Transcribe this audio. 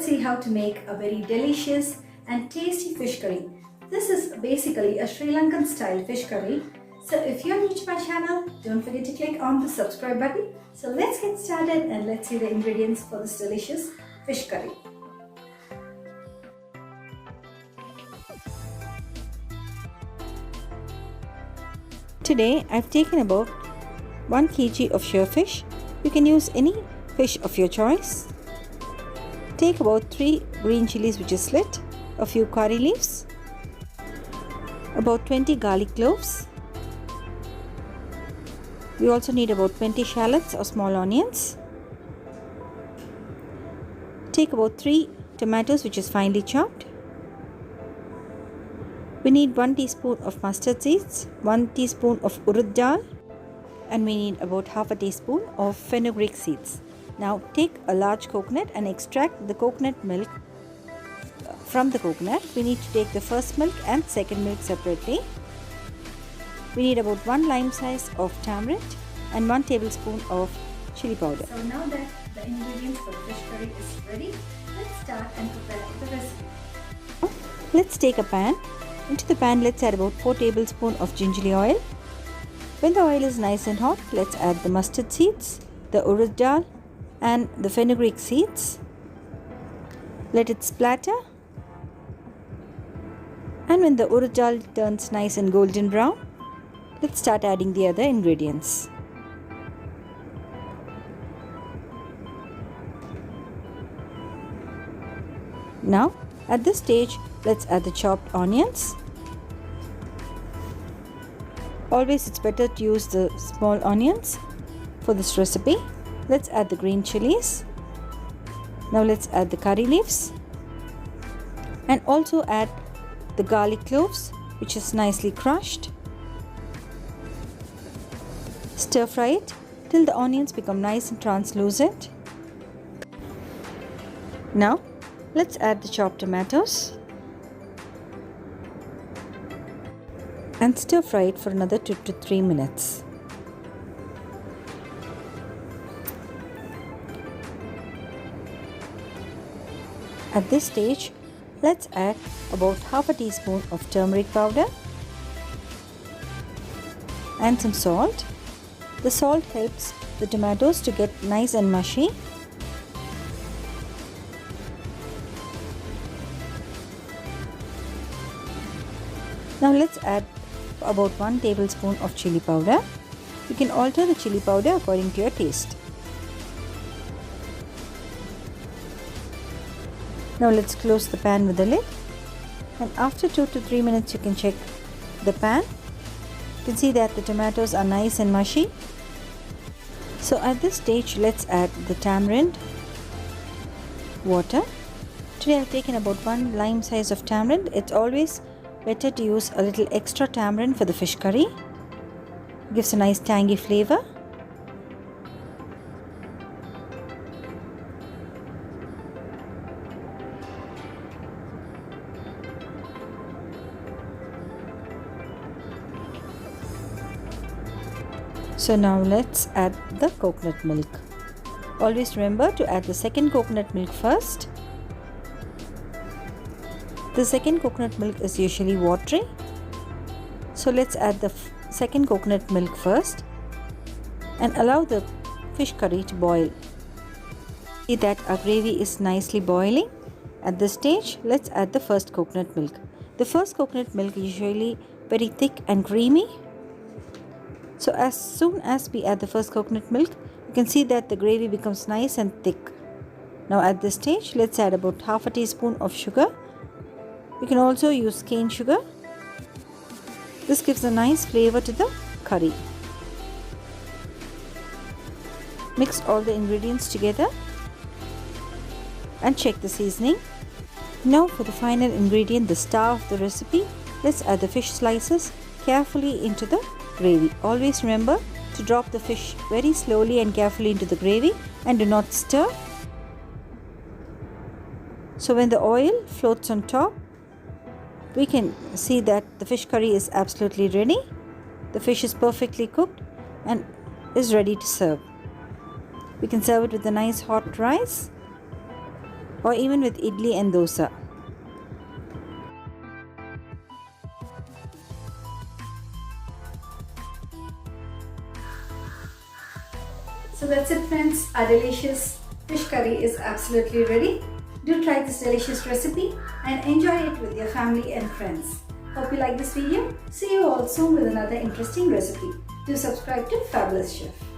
let's see how to make a very delicious and tasty fish curry. This is basically a Sri Lankan style fish curry. So if you're new to my channel, don't forget to click on the subscribe button. So let's get started and let's see the ingredients for this delicious fish curry. Today I've taken about 1 kg of shearfish. You can use any fish of your choice. Take about 3 green chilies which is slit, a few curry leaves, about 20 garlic cloves. We also need about 20 shallots or small onions. Take about 3 tomatoes which is finely chopped. We need 1 teaspoon of mustard seeds, 1 teaspoon of urad dal, and we need about half a teaspoon of fenugreek seeds. Now take a large coconut and extract the coconut milk from the coconut. We need to take the first milk and second milk separately. We need about 1 lime size of tamarind and 1 tablespoon of chili powder. So now that the ingredients for the fish curry is ready, let's start and prepare the recipe. Let's take a pan. Into the pan, let's add about 4 tablespoons of gingerly oil. When the oil is nice and hot, let's add the mustard seeds, the urad dal and the fenugreek seeds. Let it splatter. And when the urad dal turns nice and golden brown, let's start adding the other ingredients. Now, at this stage, let's add the chopped onions. Always it's better to use the small onions for this recipe. Let's add the green chilies. Now let's add the curry leaves. And also add the garlic cloves, which is nicely crushed. Stir fry it till the onions become nice and translucent. Now let's add the chopped tomatoes and stir fry it for another 2 to 3 minutes. At this stage, let's add about half a teaspoon of turmeric powder and some salt. The salt helps the tomatoes to get nice and mushy. Now let's add about 1 tablespoon of chili powder. You can alter the chili powder according to your taste. Now let's close the pan with the lid, and after 2 to 3 minutes you can check the pan. You can see that the tomatoes are nice and mushy. So at this stage, let's add the tamarind water. Today I've taken about 1 lime size of tamarind. It's always better to use a little extra tamarind for the fish curry. It gives a nice tangy flavor. So now let's add the coconut milk. Always remember to add the second coconut milk first. The second coconut milk is usually watery, so let's add the second coconut milk first and allow the fish curry to boil. See that our gravy is nicely boiling. At this stage, let's add the first coconut milk. The first coconut milk is usually very thick and creamy. So as soon as we add the first coconut milk, you can see that the gravy becomes nice and thick. Now at this stage, let's add about half a teaspoon of sugar. You can also use cane sugar. This gives a nice flavor to the curry. Mix all the ingredients together and check the seasoning. Now for the final ingredient, the star of the recipe, let's add the fish slices carefully into the gravy. Always remember to drop the fish very slowly and carefully into the gravy and do not stir. So when the oil floats on top, we can see that the fish curry is absolutely ready. The fish is perfectly cooked and is ready to serve. We can serve it with a nice hot rice. or even with idli and dosa. So that's it friends, our delicious fish curry is absolutely ready. Do try this delicious recipe and enjoy it with your family and friends. Hope you like this video. See you all soon with another interesting recipe. Do subscribe to Fabulous Chef.